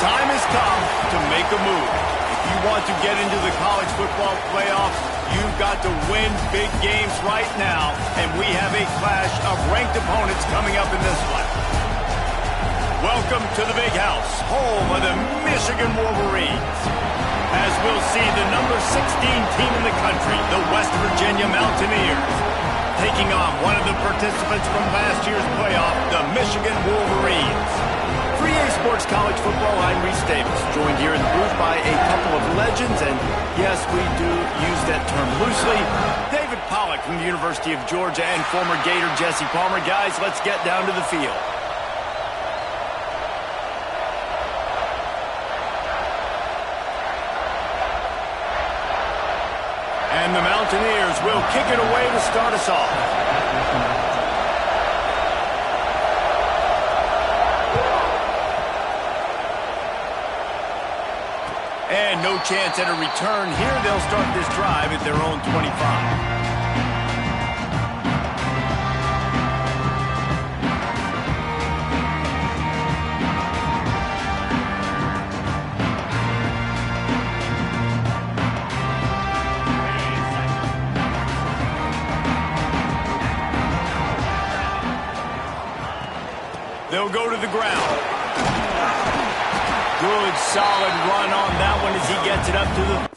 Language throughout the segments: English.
time has come to make a move. If you want to get into the college football playoffs, you've got to win big games right now, and we have a clash of ranked opponents coming up in this one. Welcome to the Big House, home of the Michigan Wolverines. As we'll see, the number 16 team in the country, the West Virginia Mountaineers, taking on one of the participants from last year's playoff, the Michigan Wolverines. For EA Sports College Football, I'm Reese Davis, joined here in the booth by a couple of legends, and yes, we do use that term loosely. David Pollack from the University of Georgia and former Gator Jesse Palmer. Guys, let's get down to the field. And the Mountaineers will kick it away to start us off. And no chance at a return here. They'll start this drive at their own 25. They'll go to the ground. Good, solid run on that one as he gets it up to the...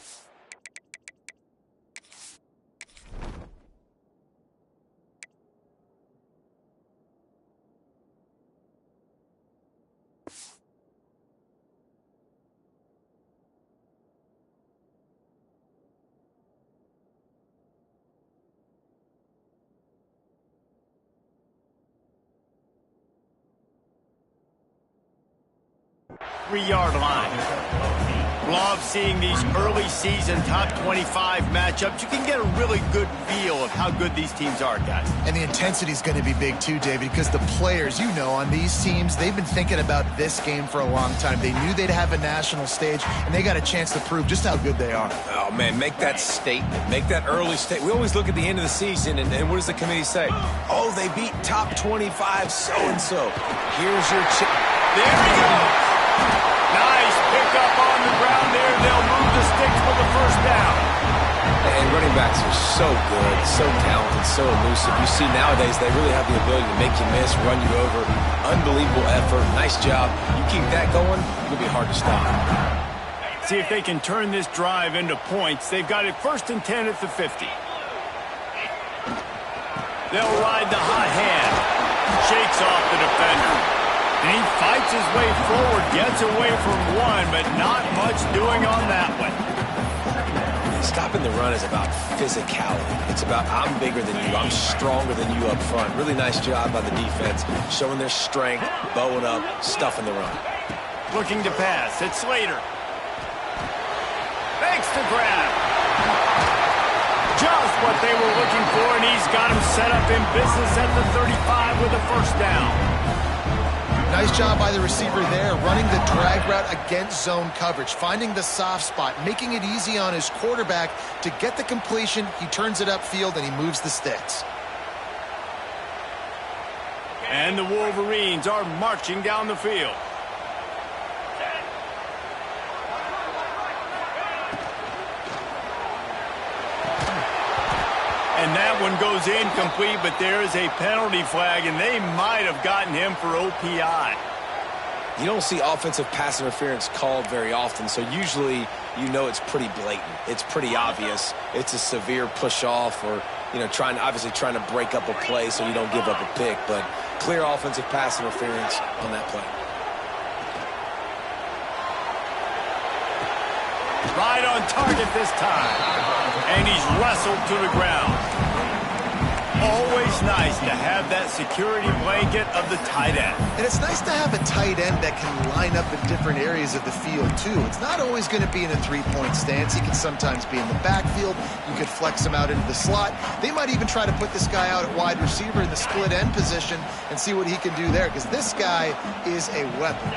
Three-yard line. Love seeing these early season top 25 matchups. You can get a really good feel of how good these teams are, guys. And the intensity is going to be big too, David, because the players, you know, on these teams, they've been thinking about this game for a long time. They knew they'd have a national stage, and they got a chance to prove just how good they are. Oh, man, make that statement. Make that early statement. We always look at the end of the season, and what does the committee say? Oh, they beat top 25 so-and-so. Here's your chance. There he goes. Nice pickup on the ground there. They'll move the sticks for the first down. And running backs are so good, so talented, so elusive. You see nowadays they really have the ability to make you miss, run you over. Unbelievable effort. Nice job. You keep that going, it'll be hard to stop. See if they can turn this drive into points. They've got it 1st and 10 at the 50. They'll ride the hot hand. Shakes off the defender. And he fights his way forward, gets away from one, but not much doing on that one. Stopping the run is about physicality. It's about I'm bigger than you, I'm stronger than you up front. Really nice job by the defense, showing their strength, bowing up, stuffing the run. Looking to pass, it's Slater. Makes the grab. Just what they were looking for, and he's got him set up in business at the 35 with a first down. Nice job by the receiver there, running the drag route against zone coverage, finding the soft spot, making it easy on his quarterback to get the completion. He turns it upfield, and he moves the sticks. And the Wolverines are marching down the field. And that one goes incomplete, but there is a penalty flag, and they might have gotten him for OPI. You don't see offensive pass interference called very often, so usually you know it's pretty blatant. It's pretty obvious. It's a severe push-off or, you know, obviously trying to break up a play so you don't give up a pick, but clear offensive pass interference on that play. Right on target this time. And he's wrestled to the ground. Always nice to have that security blanket of the tight end. And it's nice to have a tight end that can line up in different areas of the field, too. It's not always going to be in a three-point stance. He can sometimes be in the backfield. You could flex him out into the slot. They might even try to put this guy out at wide receiver in the split end position and see what he can do there, because this guy is a weapon.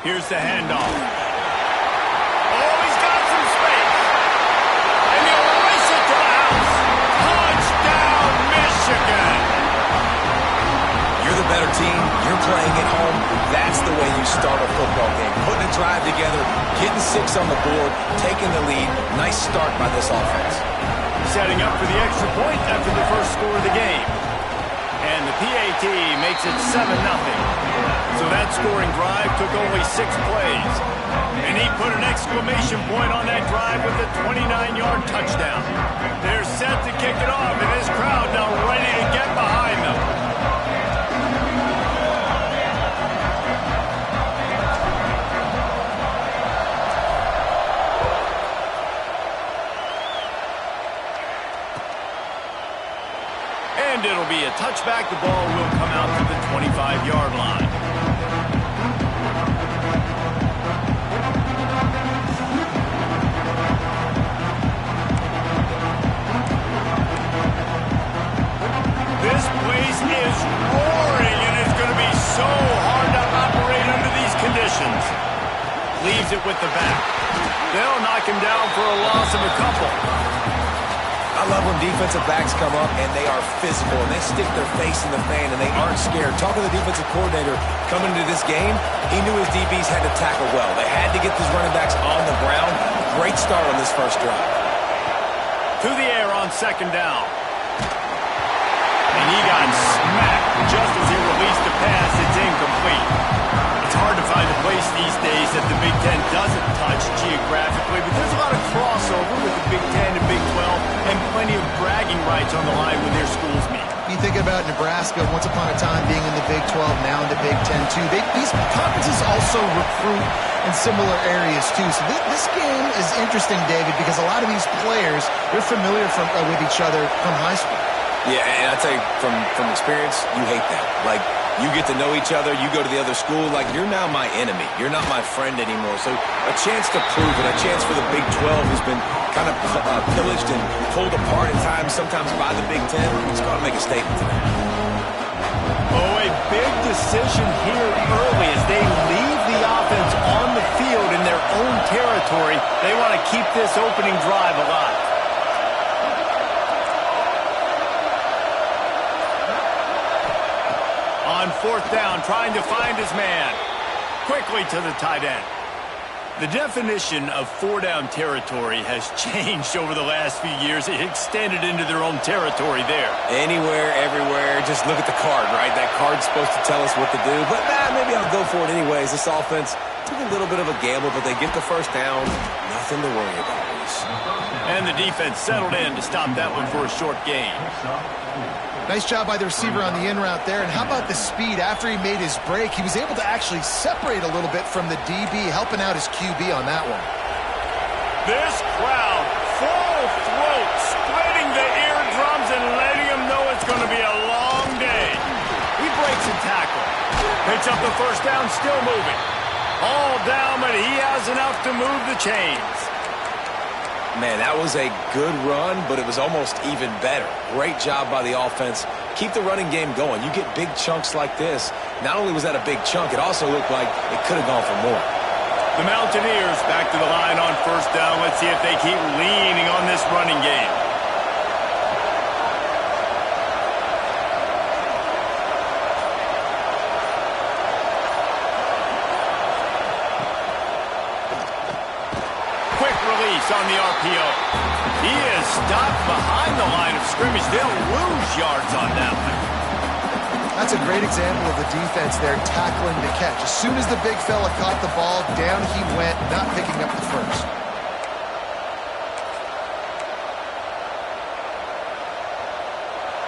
Here's the handoff. Oh, he's got some space. And he'll race it to the house. Touchdown, Michigan. You're the better team. You're playing at home, that's the way you start a football game. Putting a drive together, getting 6 on the board, taking the lead. Nice start by this offense. Setting up for the extra point after the first score of the game. And the PAT makes it 7-0. So that scoring drive took only 6 plays. And he put an exclamation point on that drive with a 29-yard touchdown. They're set to kick it off, and this crowd now ready to get behind them. And it'll be a touchback. The ball will come out to the 25-yard line. This place is roaring, and it's going to be so hard to operate under these conditions. Leaves it with the back. They'll knock him down for a loss of a couple. I love when defensive backs come up and they are physical and they stick their face in the fan and they aren't scared. Talking to the defensive coordinator coming into this game, he knew his DBs had to tackle well. They had to get these running backs on the ground. Great start on this first drive. To the air on second down. And he got smacked just as he released the pass. It's incomplete. It's hard to find a place these days that the Big Ten doesn't touch geographically, but there's a lot of crossover with the Big Ten and Big 12 and plenty of bragging rights on the line when their schools meet. You think about Nebraska, once upon a time being in the Big 12, now in the Big Ten too. These conferences also recruit in similar areas too. So this game is interesting, David, because a lot of these players, they're familiar with each other from high school. Yeah, and I tell you, from experience, you hate that. Like, you get to know each other, you go to the other school, like, you're now my enemy. You're not my friend anymore. So a chance to prove it, a chance for the Big 12 who's been kind of pillaged and pulled apart at times, sometimes by the Big 10. It's going to make a statement today. Oh, a big decision here early as they leave the offense on the field in their own territory. They want to keep this opening drive alive. On fourth down, trying to find his man. Quickly to the tight end. The definition of four-down territory has changed over the last few years. It extended into their own territory there. Anywhere, everywhere, just look at the card, right? That card's supposed to tell us what to do, but maybe I'll go for it anyways. This offense took a little bit of a gamble, but they get the first down. Nothing to worry about, Reese. And the defense settled in to stop that one for a short gain. Nice job by the receiver on the in route there. And how about the speed? After he made his break, he was able to actually separate a little bit from the DB, helping out his QB on that one. This crowd, full throat, splitting the eardrums and letting them know it's going to be a long day. He breaks a tackle. Picks up the first down, still moving. All down, but he has enough to move the chains. Man, that was a good run, but it was almost even better. Great job by the offense. Keep the running game going. You get big chunks like this. Not only was that a big chunk, it also looked like it could have gone for more. The Mountaineers back to the line on first down. Let's see if they keep leaning on this running game. On the RPO. He is stopped behind the line of scrimmage. They'll lose yards on that one. That's a great example of the defense there tackling the catch. As soon as the big fella caught the ball, down he went, not picking up the first.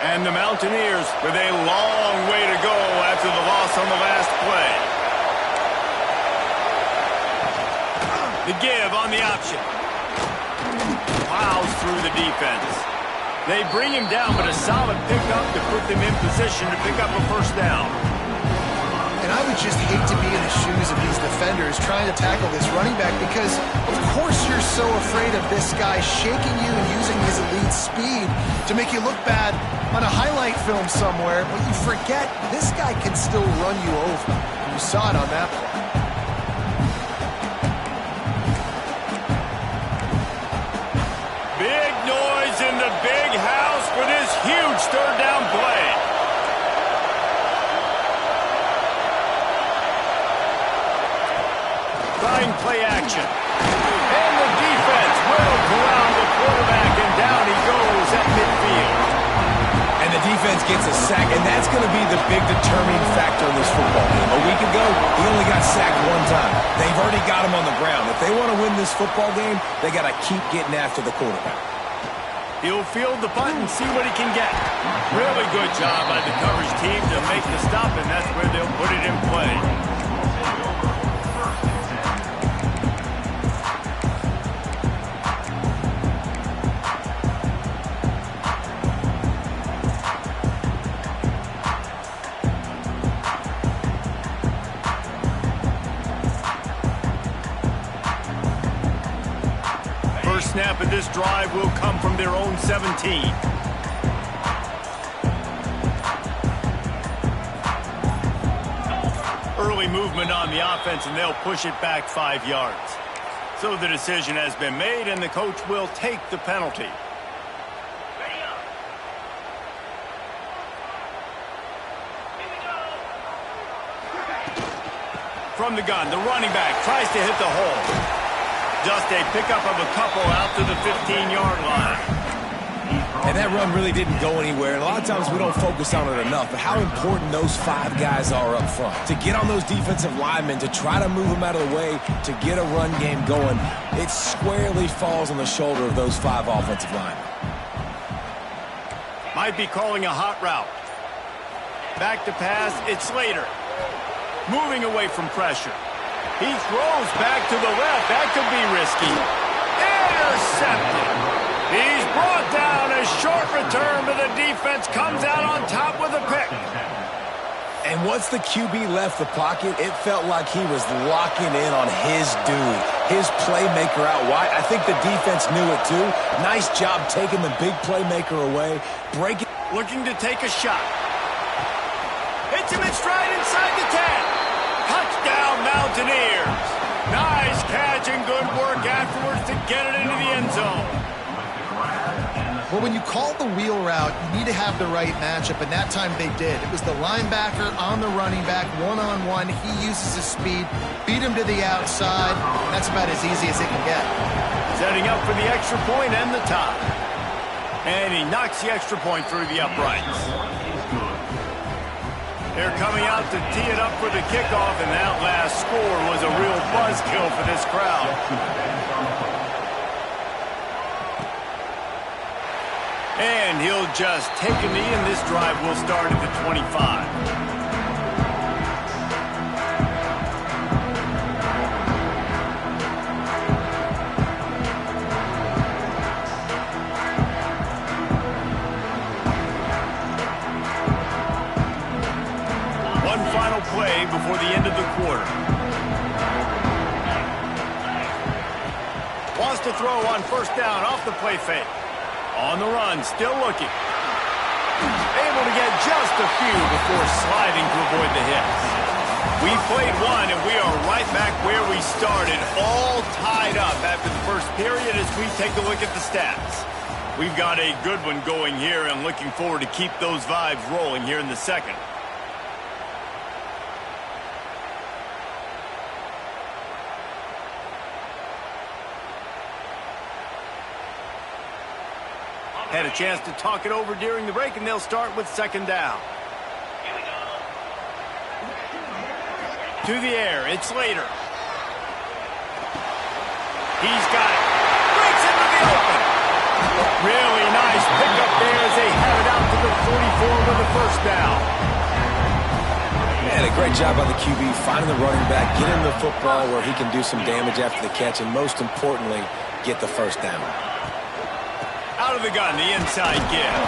And the Mountaineers with a long way to go after the loss on the last play. The give on the option. Plows through the defense. They bring him down, but a solid pickup to put them in position to pick up a first down. And I would just hate to be in the shoes of these defenders trying to tackle this running back because, of course, you're so afraid of this guy shaking you and using his elite speed to make you look bad on a highlight film somewhere, but you forget this guy can still run you over. You saw it on that play. Big noise in the big house for this huge third down play. during play action. And the defense will corral the quarterback, and down he goes at midfield. And the defense gets a sack, and that's going to be the big determining factor in this football game. A week ago, he only got sacked one time. They've already got him on the ground. If they want to win this football game, they got to keep getting after the quarterback. He'll field the punt and see what he can get. Really good job by the coverage team to make the stop, and that's where they'll put it in play. Snap of this drive will come from their own 17. Early movement on the offense, and they'll push it back 5 yards. So the decision has been made, and the coach will take the penalty. From the gun, the running back tries to hit the hole. Just a pickup of a couple out to the 15-yard line. And that run really didn't go anywhere. And a lot of times we don't focus on it enough, but how important those 5 guys are up front. To get on those defensive linemen, to try to move them out of the way, to get a run game going, it squarely falls on the shoulder of those 5 offensive linemen. Might be calling a hot route. Back to pass, it's Slater. Moving away from pressure. He throws back to the left. That could be risky. Intercepted. He's brought down. A short return, but the defense comes out on top with a pick. And once the QB left the pocket, it felt like he was locking in on his dude, his playmaker out wide. I think the defense knew it too. Nice job taking the big playmaker away. Breaking. Looking to take a shot. Hits him in stride inside the 10. Touchdown, Mountaineers. Nice catch and good work afterwards to get it into the end zone. Well, when you call the wheel route, you need to have the right matchup, and that time they did. It was the linebacker on the running back, one-on-one. He uses his speed, beat him to the outside. That's about as easy as it can get. Setting up for the extra point and the tie. And he knocks the extra point through the uprights. They're coming out to tee it up for the kickoff, and that last score was a real buzzkill for this crowd. And he'll just take a knee, and this drive will start at the 25. Play before the end of the quarter. Wants to throw on first down off the play fake. On the run, still looking. Able to get just a few before sliding to avoid the hits. We played one, and we are right back where we started, all tied up after the first period as we take a look at the stats. We've got a good one going here, and looking forward to keep those vibes rolling here in the second. Had a chance to talk it over during the break, and they'll start with second down. To the air, it's Slater. He's got it. Breaks into the open. Really nice pickup there as they have it out to the 44 with the first down. Man, a great job by the QB finding the running back, getting the football where he can do some damage after the catch, and most importantly, get the first down. Out of the gun, the inside give.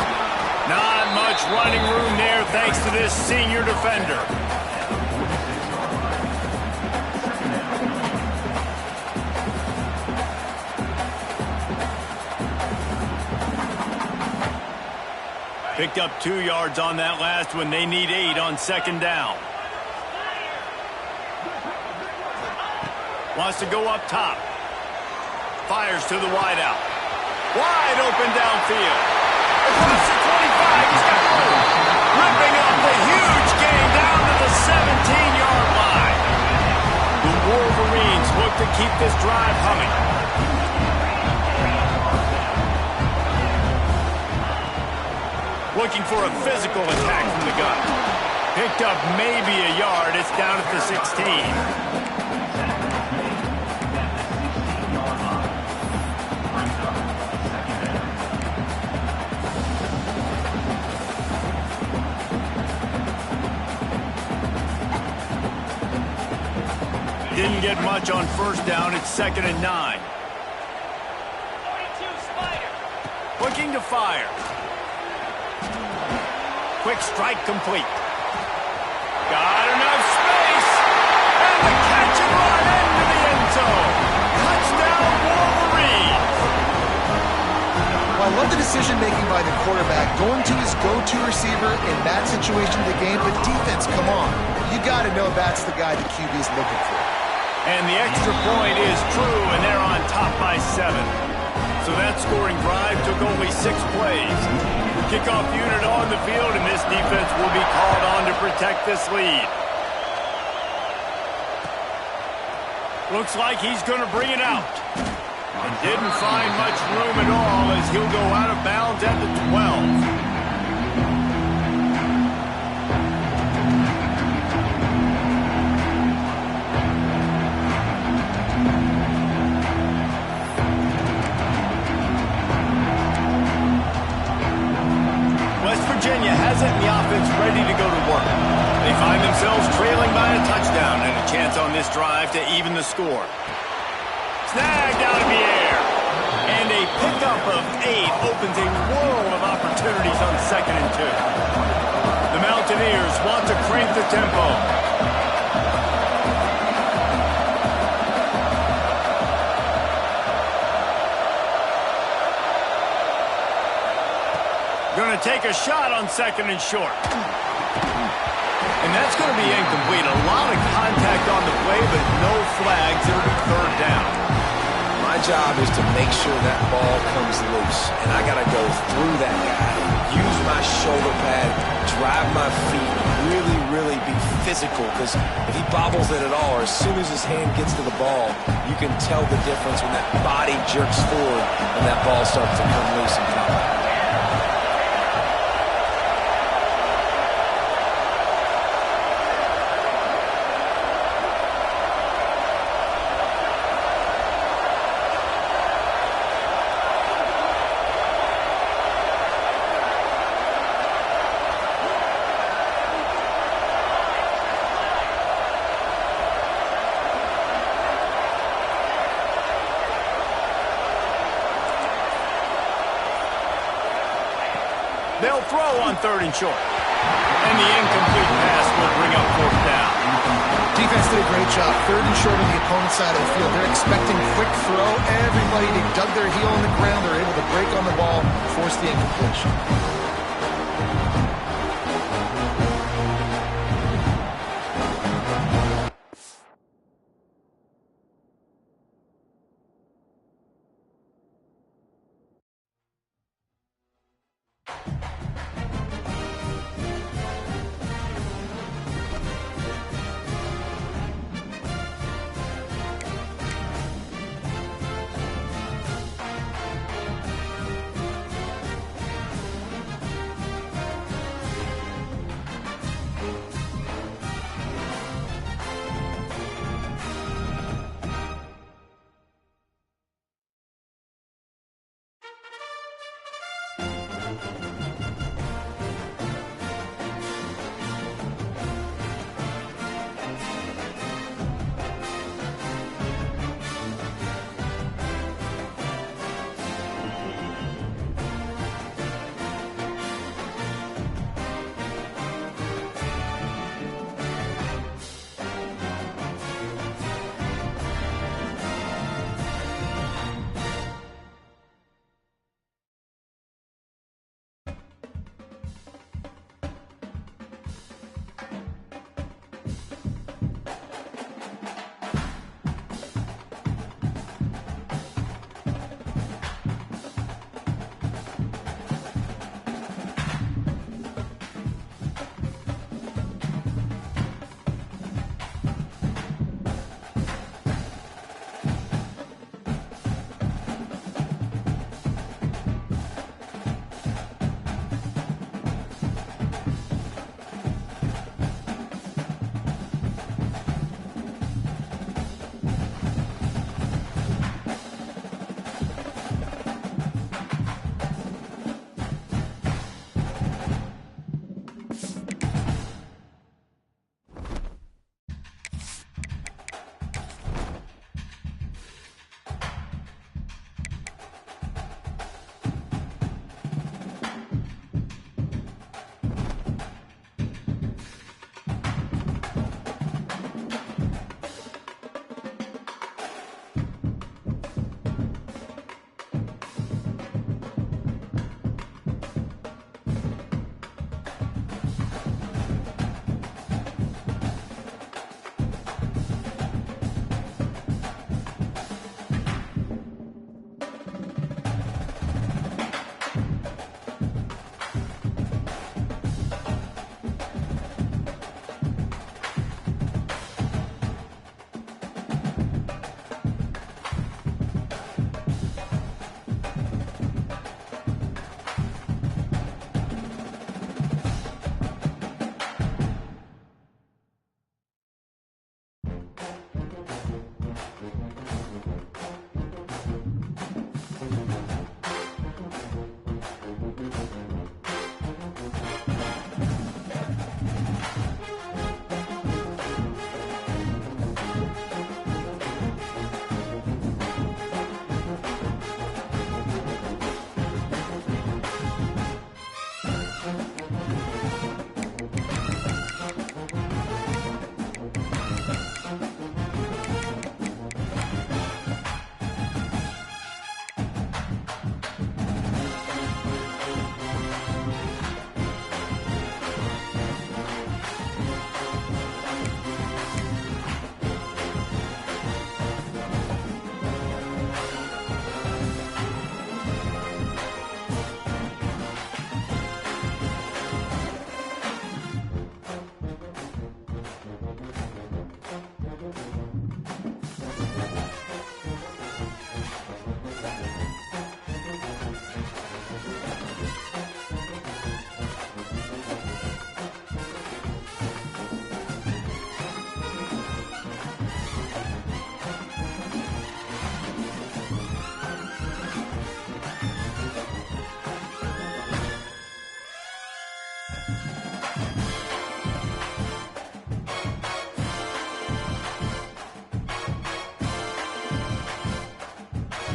Not much running room there thanks to this senior defender. Picked up 2 yards on that last one. They need 8 on second down. Wants to go up top. Fires to the wideout. Wide open downfield. Across the 25. He's got room. Ripping up the huge gain down to the 17-yard line. The Wolverines look to keep this drive humming. Looking for a physical attack from the gun. Picked up maybe a yard. It's down at the 16. Didn't get much on first down. It's 2nd and 9. 42 Spider. Looking to fire. Quick strike complete. Got enough space. And the catch and run into the end zone. Touchdown, Wolverines. Well, I love the decision-making by the quarterback, going to his go-to receiver in that situation of the game. But defense, come on. You got to know that's the guy the QB is looking for. And the extra point is true, and they're on top by 7. So that scoring drive took only 6 plays. Kickoff unit on the field, and this defense will be called on to protect this lead. Looks like he's going to bring it out. And didn't find much room at all as he'll go out of bounds at the 12. Virginia has it in the offense ready to go to work. They find themselves trailing by a touchdown and a chance on this drive to even the score. Snagged out of the air. And a pickup of 8 opens a world of opportunities on 2nd and 2. The Mountaineers want to crank the tempo. Going to take a shot on 2nd and short. And that's going to be incomplete. A lot of contact on the play, but no flags. It'll be 3rd down. My job is to make sure that ball comes loose. And I got to go through that guy, use my shoulder pad, drive my feet, really be physical. Because if he bobbles it at all, or as soon as his hand gets to the ball, you can tell the difference when that body jerks forward and that ball starts to come loose and come out. They'll throw on 3rd and short. And the incomplete pass will bring up 4th down. Defense did a great job. 3rd and short on the opponent's side of the field. They're expecting quick throw. Everybody, they dug their heel on the ground. They're able to break on the ball, force the incompletion.